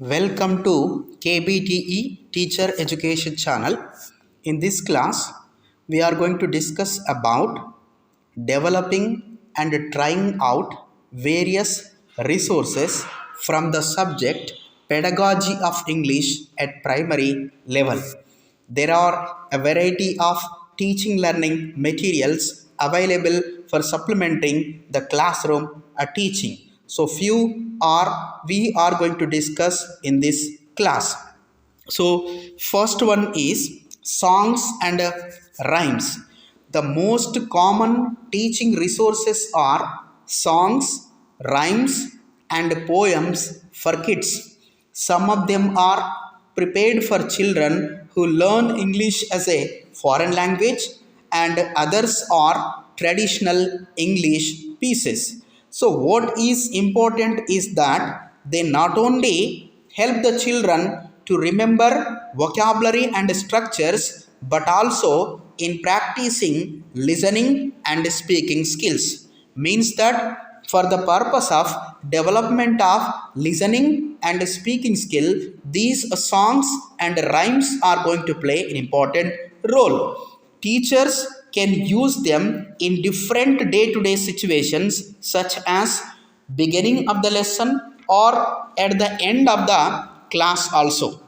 Welcome to KBTE Teacher Education Channel. In this class, we are going to discuss about developing and trying out various resources from the subject Pedagogy of English at primary level. There are a variety of teaching learning materials available for supplementing the classroom teaching. So we are going to discuss in this class. So first one is songs and rhymes. The most common teaching resources are songs, rhymes and poems for kids. Some of them are prepared for children who learn English as a foreign language, and others are traditional English pieces. So what is important is that they not only help the children to remember vocabulary and structures, but also in practicing listening and speaking skills. Means that for the purpose of development of listening and speaking skill, these songs and rhymes are going to play an important role. Teachers can use them in different day-to-day situations, such as beginning of the lesson or at the end of the class also.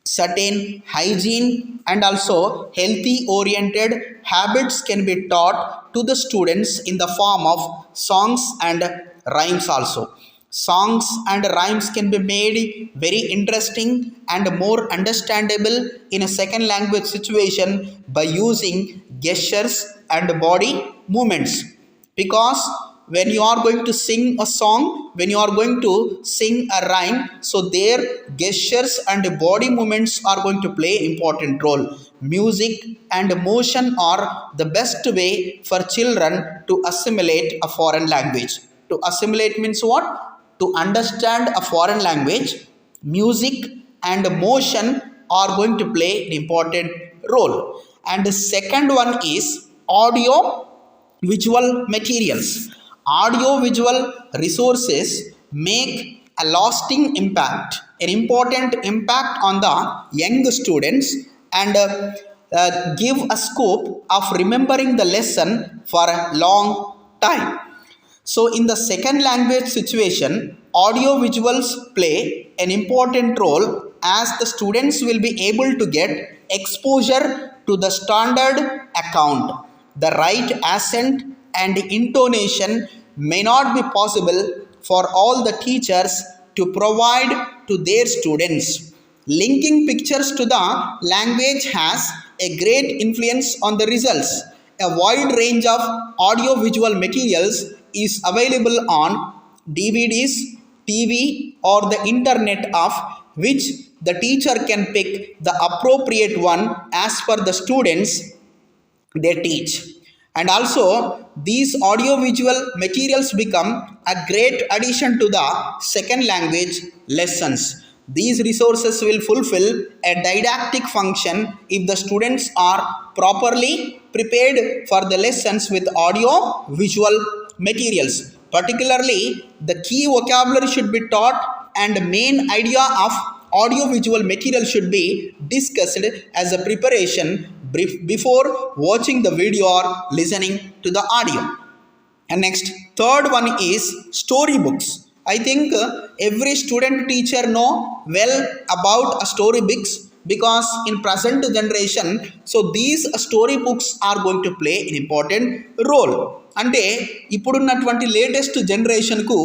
Certain hygiene and also healthy oriented habits can be taught to the students in the form of songs and rhymes also. Songs and rhymes can be made very interesting and more understandable in a second language situation by using gestures and body movements, because when you are going to sing a song, when you are going to sing a rhyme, so their gestures and body movements are going to play important role. Music and motion are the best way for children to assimilate a foreign language. To assimilate means what? To understand a foreign language, music and motion are going to play an important role. And the second one is audio visual materials. Audio visual resources make a lasting impact, an important impact on the young students, and give a scope of remembering the lesson for a long time. So in the second language situation, audio visuals play an important role, as the students will be able to get exposure to the standard account. The right accent and intonation may not be possible for all the teachers to provide to their students. Linking pictures to the language has a great influence on the results. A wide range of audio-visual materials is available on DVDs, TV or the internet, of which the teacher can pick the appropriate one as per the students they teach. And also these audio-visual materials become a great addition to the second language lessons. These resources will fulfill a didactic function if the students are properly prepared for the lessons with audio visual materials. Particularly, the key vocabulary should be taught, and the main idea of audio visual material should be discussed as a preparation before watching the video or listening to the audio. And next, third one is storybooks. I think every student teacher know well about storybooks, because in present generation, so these storybooks are going to play an important role. అంటే ఇప్పుడున్నటువంటి latest జనరేషన్కు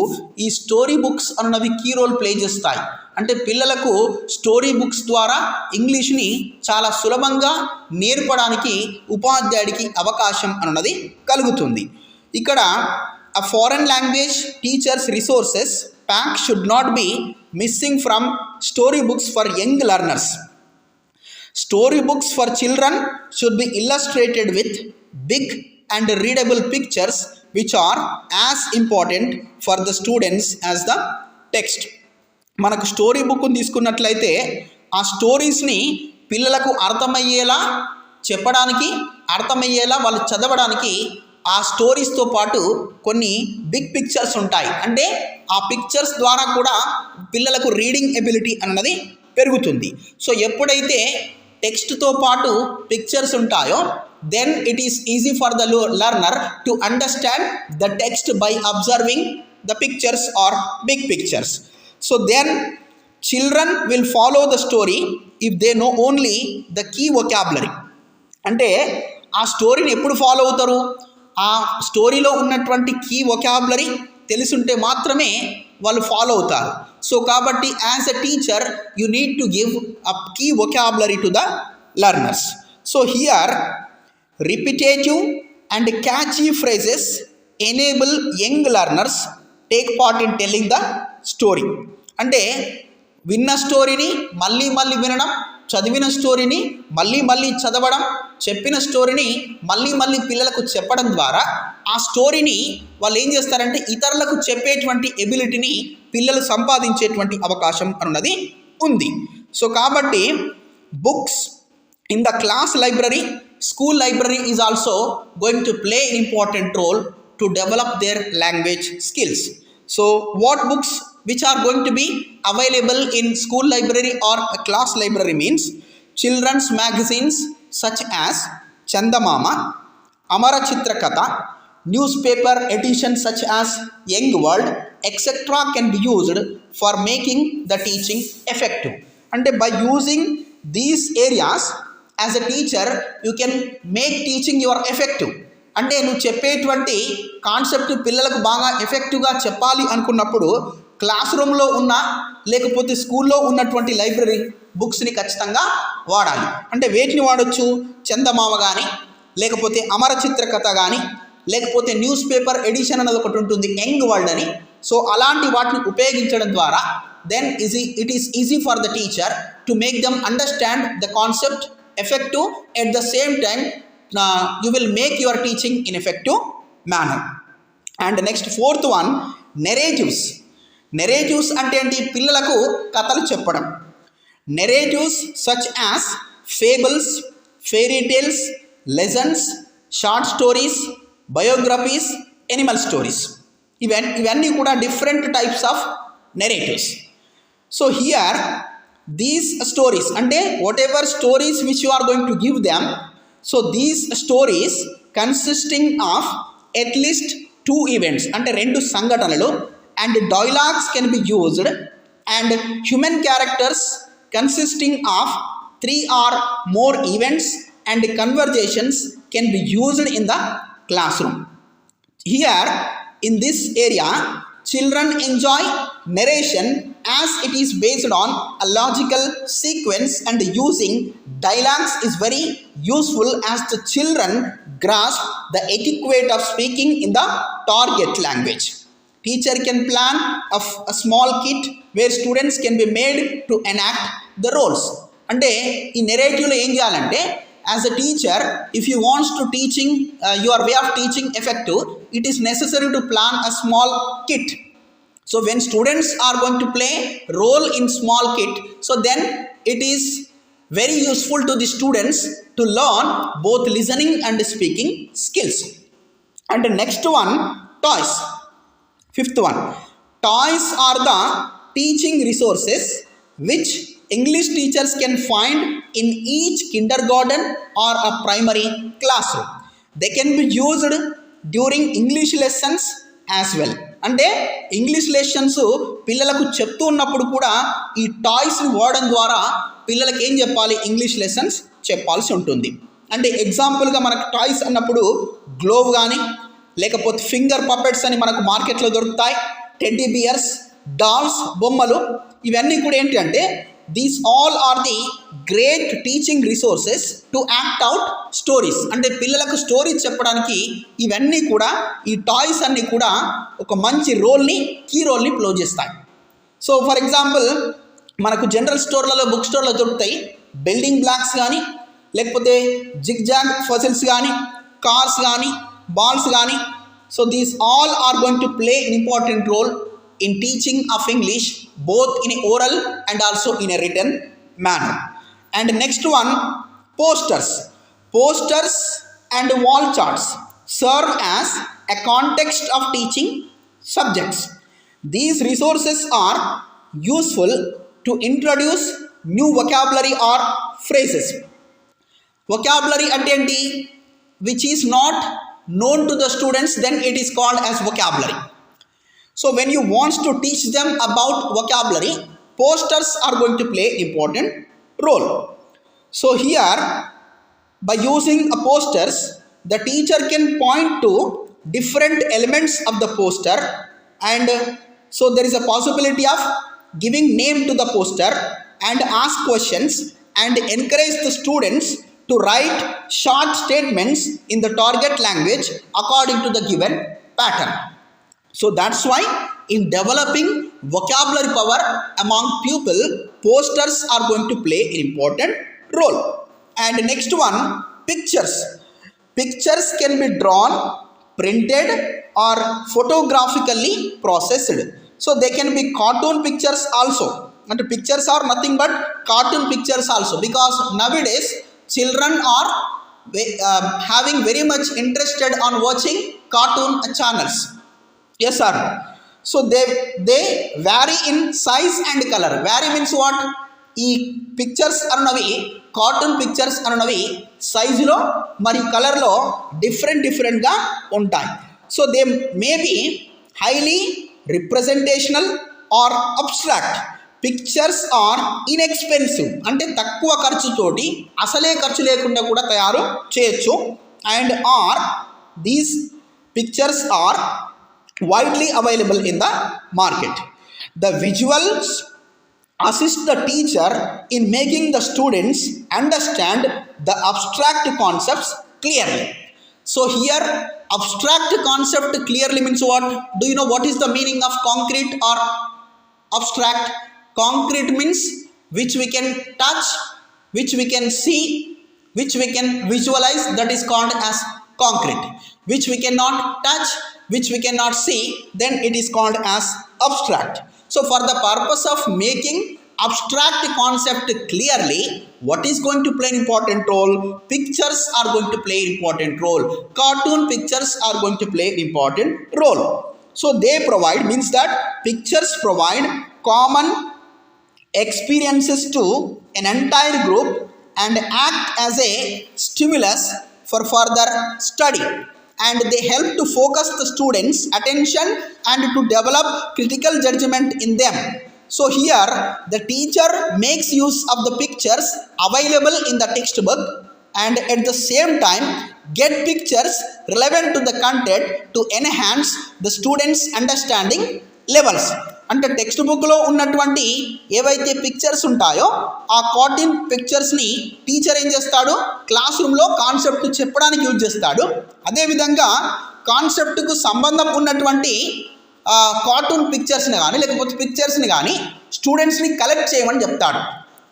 ఈ story books అన్నవి key role play చేస్తాయి. అంటే పిల్లలకు story books ద్వారా ఇంగ్లీష్ని చాలా సులభంగా నేర్పడానికి ఉపాధ్యాయుడికి అవకాశం అన్నది కలుగుతుంది. ఇక్కడ a foreign language teachers resources pack should not be missing from storybooks for young learners. Storybooks for children should be illustrated with big and readable pictures, which are as important for the students as the text. మనకు story book తీసుకున్నట్లయితే ఆ స్టోరీస్ని పిల్లలకు అర్థమయ్యేలా చెప్పడానికి, అర్థమయ్యేలా వాళ్ళు చదవడానికి ఆ స్టోరీస్తో పాటు కొన్ని బిగ్ పిక్చర్స్ ఉంటాయి. అంటే ఆ పిక్చర్స్ ద్వారా కూడా పిల్లలకు రీడింగ్ ఎబిలిటీ అన్నది పెరుగుతుంది. సో ఎప్పుడైతే టెక్స్ట్తో పాటు పిక్చర్స్ ఉంటాయో then it is easy for the learner to understand the text by observing the pictures or big pictures. So then children will follow the story if they know only the key vocabulary. అంటే ఆ స్టోరీని ఎప్పుడు follow అవుతారు? ఆ స్టోరీలో ఉన్నటువంటి key vocabulary తెలుసుంటే మాత్రమే వాళ్ళు ఫాలో అవుతారు. సో కాబట్టి as a teacher you need to give a key vocabulary to the learners. So here repetitive and catchy phrases enable young learners take part in telling the story. అంటే విన్న స్టోరీని మళ్ళీ మళ్ళీ వినడం, చదివిన స్టోరీని మళ్ళీ మళ్ళీ చదవడం, చెప్పిన స్టోరీని మళ్ళీ మళ్ళీ పిల్లలకు చెప్పడం ద్వారా ఆ స్టోరీని వాళ్ళు ఏం చేస్తారంటే ఇతరులకు చెప్పేటువంటి ఎబిలిటీని పిల్లలు సంపాదించేటువంటి అవకాశం అన్నది ఉంది. సో కాబట్టి books in the class library, school library is also going to play an important role to develop their language skills. So what books which are going to be available in school library or a class library means children's magazines such as Chandamama, Amara Chitra Katha, newspaper editions such as Young World, etc. can be used for making the teaching effective. And by using these areas as a teacher you can make teaching your effective. అంటే నువ్వు చెప్పేటువంటి concept పిల్లలకు బాగా ఎఫెక్టివ్గా చెప్పాలి అనుకున్నప్పుడు class రూమ్లో ఉన్న లేకపోతే స్కూల్లో ఉన్నటువంటి లైబ్రరీ బుక్స్ని ఖచ్చితంగా వాడాలి. అంటే వేటిని వాడచ్చు? చందమామ కానీ, లేకపోతే అమరచిత్ర కథ కానీ, లేకపోతే న్యూస్ పేపర్ ఎడిషన్ అనేది ఒకటి ఉంటుంది, యంగ్ వరల్డ్ అని. సో అలాంటి వాటిని ఉపయోగించడం ద్వారా then it is easy for the teacher to make them understand the concept effective. At the same time you will make your teaching in effective manner. And next fourth one, narratives. Narratives అంటే ఏంటి? పిల్లలకు కథలు చెప్పడం. Narratives such as fables, fairy tales, lessons, short stories, biographies, animal stories. ఇవన్నీ కూడా different types of narratives. So here these stories, అంటే whatever stories which you are going to give them, so these stories consisting of at least 2 events, అంటే 2 సంఘటనలు, and dialogues can be used, and human characters consisting of 3 or more events, and conversations can be used in the classroom. Here in this area children enjoy narration as it is based on a logical sequence, and using dialogues is very useful as the children grasp the etiquette of speaking in the target language. Teacher can plan a small kit where students can be made to enact the roles. అంటే ఈ నెరేటివ్లో ఏం చేయాలంటే as a teacher if you wants to teaching your way of teaching effective, it is necessary to plan a small kit. So when students are going to play role in small kit, so then it is very useful to the students to learn both listening and speaking skills. And the next one, toys. Fifth one, toys are the teaching resources which English teachers can find in each kindergarten or a primary classroom. They can be used during English lessons as well. అంటే English lessons పిల్లలకు చెప్తూ ఉన్నప్పుడు కూడా ఈ టాయ్స్ని వాడడం ద్వారా పిల్లలకి ఏం చెప్పాలి? ఇంగ్లీష్ లెసన్స్ చెప్పాల్సి ఉంటుంది. అంటే ఎగ్జాంపుల్గా మనకు టాయ్స్ అన్నప్పుడు గ్లోవ్ కానీ, లేకపోతే ఫింగర్ పపెట్స్ అని మనకు మార్కెట్లో దొరుకుతాయి, టెడ్డీ బియర్స్, డాల్స్, బొమ్మలు, ఇవన్నీ కూడా ఏంటి అంటే these all are the great teaching resources to act out stories. అంటే పిల్లలకు స్టోరీస్ చెప్పడానికి ఇవన్నీ కూడా, ఈ టాయ్స్ అన్నీ కూడా ఒక మంచి కీ రోల్ని ప్లే చేస్తాయి. సో ఫర్ ఎగ్జాంపుల్ మనకు జనరల్ స్టోర్లలో, బుక్ స్టోర్లో దొరుకుతాయి బిల్డింగ్ బ్లాక్స్ కానీ, లేకపోతే జిగ్ జాగ్ ఫజిల్స్ కానీ, కార్స్ కానీ, బాల్స్ కానీ. So these all are going to play an important role in teaching of English both in oral and also in a written manner. And next one, posters and wall charts. serve as a context of teaching subjects. These resources are useful to introduce new vocabulary or phrases. Vocabulary attenti which is not known to the students, then it is called as vocabulary. So when you want to teach them about vocabulary, posters are going to play important role. So here, by using a posters, the teacher can point to different elements of the poster, and so there is a possibility of giving name to the poster and ask questions and encourage the students to write short statements in the target language according to the given pattern. So that's why in developing vocabulary power among pupil, posters are going to play an important role. And next one, pictures. Pictures can be drawn, printed or photographically processed. So they can be cartoon pictures also. And pictures are nothing but cartoon pictures also, because nowadays children are having very much interested on watching cartoon channels. Yes sir. So they vary in size and color. Vary means what? ఈ pictures అన్నవి cartoon pictures అన్నవి సైజులో మరియు కలర్లో డిఫరెంట్గా ఉంటాయి. So they may be highly representational or abstract. Pictures are inexpensive, అంటే తక్కువ ఖర్చుతోటి అసలే ఖర్చు లేకుండా కూడా తయారు చేయొచ్చు. And are these pictures are widely available in the market. The visuals assist the teacher in making the students understand the abstract concepts clearly. So here abstract concept clearly means what? Do you know what is the meaning of concrete or abstract? Concrete means which we can touch, which we can see, which we can visualize, that is called as concrete. Which we cannot touch, which we cannot see, then it is called as abstract. So for the purpose of making abstract concept clearly, what is going to play an important role? Pictures are going to play an important role. Cartoon pictures are going to play an important role. So they provide, means that pictures provide common experiences to an entire group and act as a stimulus for further study, and they help to focus the students' attention and to develop critical judgment in them. So here the teacher makes use of the pictures available in the textbook, and at the same time get pictures relevant to the content to enhance the students' understanding levels. అంటే text బుక్లో ఉన్నటువంటి ఏవైతే pictures ఉంటాయో ఆ cartoon పిక్చర్స్ని teacher ఏం చేస్తాడు, class రూమ్లో concept చెప్పడానికి యూజ్ చేస్తాడు. అదేవిధంగా కాన్సెప్ట్కు సంబంధం ఉన్నటువంటి కార్టూన్ పిక్చర్స్ని కానీ లేకపోతే పిక్చర్స్ని కానీ స్టూడెంట్స్ని కలెక్ట్ చేయమని చెప్తాడు.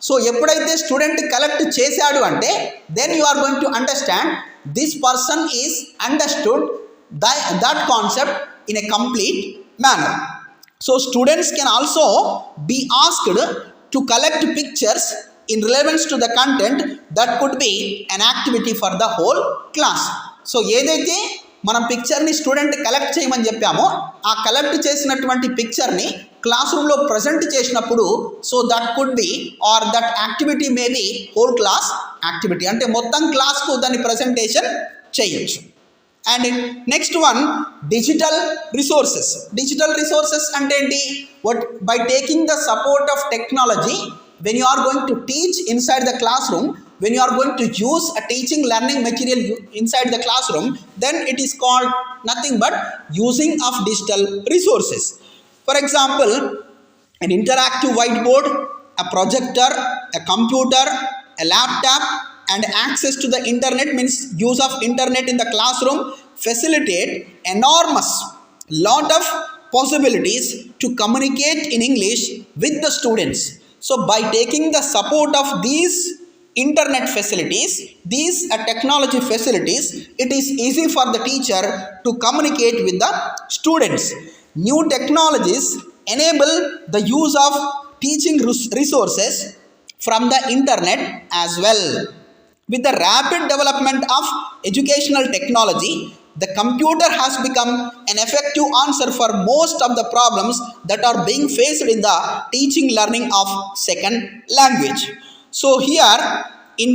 సో ఎప్పుడైతే స్టూడెంట్ కలెక్ట్ చేశాడు అంటే then you are going to understand this person is understood that concept in a complete manner. So students can also be asked to collect pictures in relevance to the content. That could be an activity for the whole class. So ఏదైతే మనం పిక్చర్ని student collect చేయమని చెప్పామో ఆ collect చేసినటువంటి పిక్చర్ని class రూమ్లో present చేసినప్పుడు so that could be or that activity may be whole class activity, అంటే మొత్తం క్లాస్కు దాన్ని ప్రజెంటేషన్ చేయొచ్చు. And next one, digital resources. Digital resources అంటే ఏంటి? What by taking the support of technology, when you are going to teach inside the classroom, when you are going to use a teaching learning material inside the classroom, then it is called nothing but using of digital resources. For example, an interactive whiteboard, a projector, a computer, a laptop, and access to the internet, means use of internet in the classroom, facilitate enormous lot of possibilities to communicate in English with the students. So by taking the support of these internet facilities, these technology facilities, it is easy for the teacher to communicate with the students. New technologies enable the use of teaching resources from the internet as well. With the rapid development of educational technology, the computer has become an effective answer for most of the problems that are being faced in the teaching learning of second language. So here in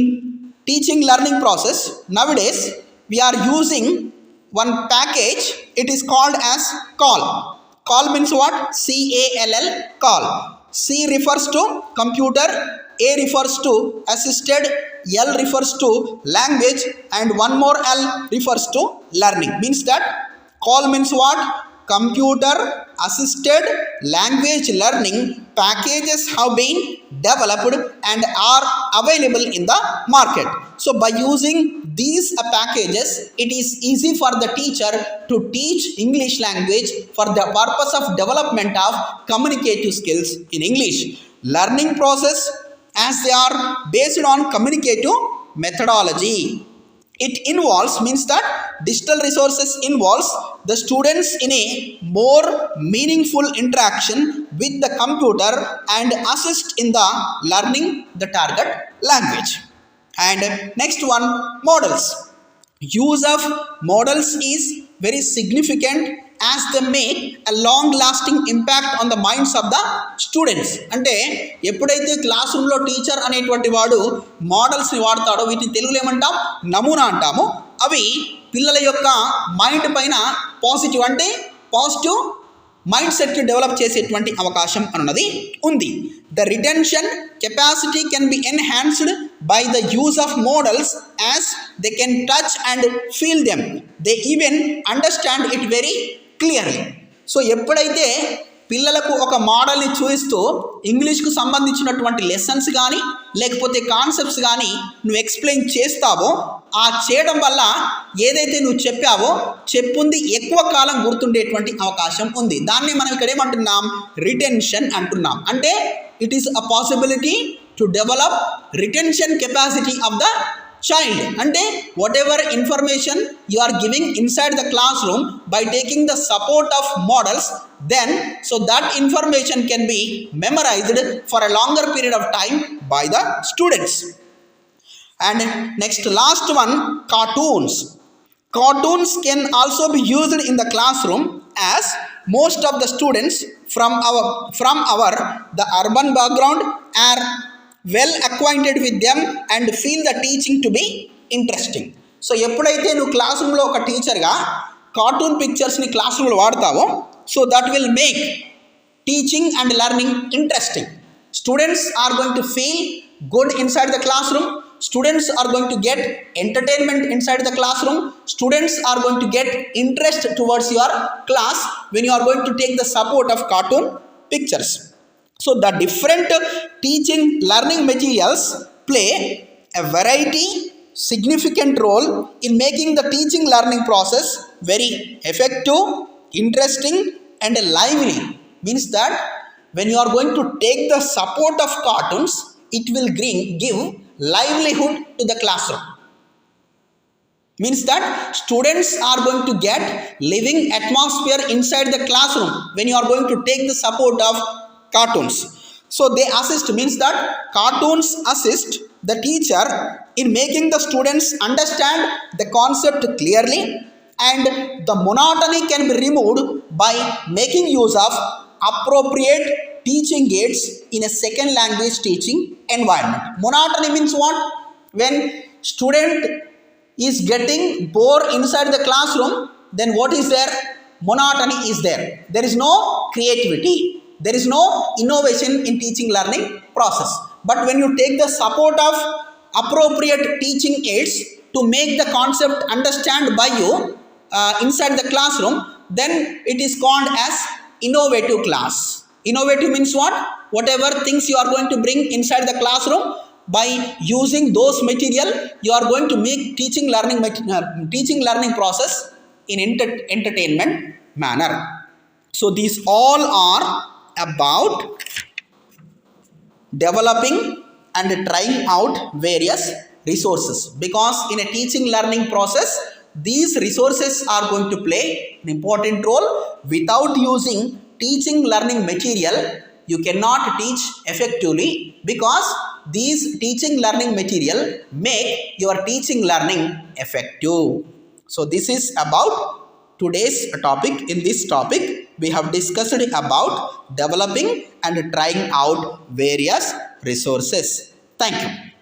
teaching learning process, nowadays we are using one package. It is called as call. Call means what? CALL, call. C refers to computer, A refers to assisted, L refers to language, and one more L refers to learning. Means that call means what? Computer assisted language learning packages have been developed and are available in the market. So by using these packages, it is easy for the teacher to teach English language for the purpose of development of communicative skills in English. Learning process, as they are based on communicative methodology. It involves, means that digital resources involves the students in a more meaningful interaction with the computer and assist in the learning the target language. And next one, models. Use of models is very significant as they make a long lasting impact on the minds of the students. అంటే ఎప్పుడైతే class రూమ్లో teacher అనేటువంటి వాడు మోడల్స్ని వాడతాడో, వీటిని తెలుగులో ఏమంటాం? నమూనా అంటాము. అవి పిల్లల యొక్క మైండ్ పైన పాజిటివ్, అంటే పాజిటివ్ మైండ్ సెట్ డెవలప్ చేసేటువంటి అవకాశం అన్నది ఉంది. The retention capacity can be enhanced by the use of models as they can touch and feel them. They even understand it very clearly. So ఎప్పుడైతే పిల్లలకు ఒక మోడల్ని చూపిస్తూ ఇంగ్లీష్కు సంబంధించినటువంటి లెసన్స్ కానీ లేకపోతే కాన్సెప్ట్స్ కానీ నువ్వు ఎక్స్ప్లెయిన్ చేస్తావో, ఆ చేయడం వల్ల ఏదైతే నువ్వు చెప్పావో చెప్పుంది ఎక్కువ కాలం గుర్తుండేటువంటి అవకాశం ఉంది. దాన్ని మనం ఇక్కడ ఏమంటున్నాం? రిటెన్షన్ అంటున్నాం. అంటే it is a possibility to develop retention capacity of the child. అంటే whatever information you are giving inside the classroom, by taking the support of models, then so that information can be memorized for a longer period of time by the students. And next, last one, cartoons. Cartoons can also be used in the classroom, as most of the students from our the urban background are well acquainted with them and feel the teaching to be interesting. So ఎప్పుడైతే నువ్వు class రూమ్లో ఒక టీచర్గా cartoon పిక్చర్స్ని class రూమ్లో వాడతావో, so that will make teaching and learning interesting. Students are going to feel good inside the classroom. Students are going to get entertainment inside the classroom. Students are going to get interest towards your class when you are going to take the support of cartoon pictures. So the different teaching learning materials play a variety significant role in making the teaching learning process very effective, interesting and lively. Means that when you are going to take the support of cartoons, it will give livelihood to the classroom. Means that students are going to get living atmosphere inside the classroom when you are going to take the support of cartoons. So they assist, means that cartoons assist the teacher in making the students understand the concept clearly, and the monotony can be removed by making use of appropriate teaching aids in a second language teaching environment. Monotony means what? When student is getting bored inside the classroom, then what is there? Monotony is there. There is no creativity. There is no innovation in teaching learning process. But when you take the support of appropriate teaching aids to make the concept understand by you inside the classroom, then it is called as innovative class. Innovative means what? Whatever things you are going to bring inside the classroom, by using those material, you are going to make teaching learning process in entertainment manner. So these all are about developing and trying out various resources, because in a teaching learning process, these resources are going to play an important role. Without using teaching learning material, you cannot teach effectively, because these teaching learning material make your teaching learning effective. So this is about today's topic. In this topic, we have discussed about developing and trying out various resources. Thank you.